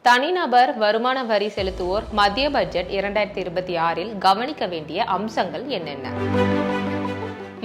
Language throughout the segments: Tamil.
தனிநபர் வருமான வரி செலுத்துவோர் மத்திய பட்ஜெட் 2026 கவனிக்க வேண்டிய அம்சங்கள் என்னென்ன?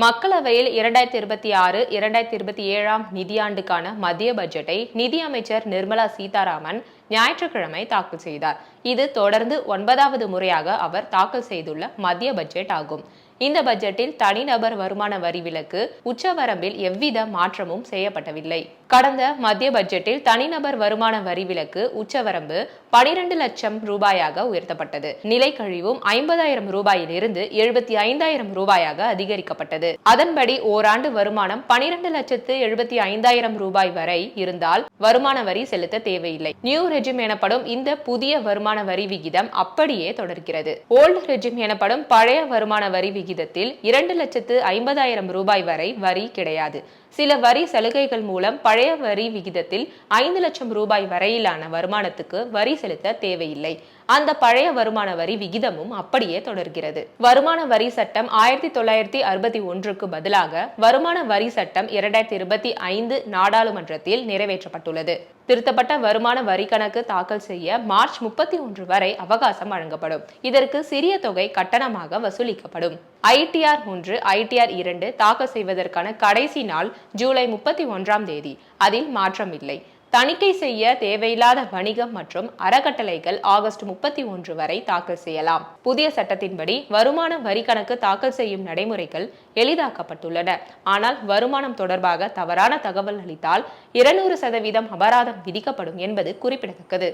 மக்களவையில் 2026-2027 நிதியாண்டுக்கான மத்திய பட்ஜெட்டை நிதியமைச்சர் நிர்மலா சீதாராமன் ஞாயிற்றுக்கிழமை தாக்கல் செய்தார். இது தொடர்ந்து 9வது முறையாக அவர் தாக்கல் செய்துள்ள மத்திய பட்ஜெட் ஆகும். இந்த பட்ஜெட்டில் தனிநபர் வருமான வரி விலக்கு உச்சவரம்பில் எவ்வித மாற்றமும் செய்யப்படவில்லை. கடந்த மத்திய பட்ஜெட்டில் தனிநபர் வருமான வரி விலக்கு உச்சவரம்பு 12 லட்சம் ரூபாயாக உயர்த்தப்பட்டது. நிலைக்கழிவும் 50,000 ரூபாயிலிருந்து 75,000 ரூபாயாக அதிகரிக்கப்பட்டது. அதன்படி ஓராண்டு வருமானம் 12,75,000 ரூபாய் வரை இருந்தால் வருமான வரி செலுத்த தேவையில்லை. நியூ ரெஜிம் எனப்படும் இந்த புதிய வருமான வரி விகிதம் அப்படியே தொடர்கிறது. ஓல்டு ரெஜிம் எனப்படும் பழைய வருமான வரி விகிதத்தில் 2,50,000 ரூபாய் வரை வரி கிடையாது. சில வரி சலுகைகள் மூலம் பழைய வரி விகிதத்தில் 5 லட்சம் ரூபாய் வரையிலான வருமானத்துக்கு வரி செலுத்த தேவையில்லை. அந்த பழைய வருமான வரி விகிதமும் அப்படியே தொடர்கிறது. வருமான வரி சட்டம் 1961க்கு பதிலாக வருமான வரி சட்டம் 2025 நாடாளுமன்றத்தில் நிறைவேற்றப்பட்டுள்ளது. திருத்தப்பட்ட வருமான வரி கணக்கு தாக்கல் செய்ய மார்ச் 31 வரை அவகாசம் வழங்கப்படும். இதற்கு சிறிய தொகை கட்டணமாக வசூலிக்கப்படும். ITR 1, ITR 2 தாக்கல் செய்வதற்கான கடைசி நாள் ஜூலை 31ஆம் தேதி. அதில் மாற்றம் இல்லை. தணிக்கை செய்ய தேவையில்லாத வணிகம் மற்றும் அறக்கட்டளைகள் ஆகஸ்ட் 31 வரை தாக்கல் செய்யலாம். புதிய சட்டத்தின்படி வருமான வரி கணக்கு தாக்கல் செய்யும் நடைமுறைகள் எளிதாக்கப்பட்டுள்ளன. ஆனால் வருமானம் தொடர்பாக தவறான தகவல் அளித்தால் 200% அபராதம் விதிக்கப்படும் என்பது குறிப்பிடத்தக்கது.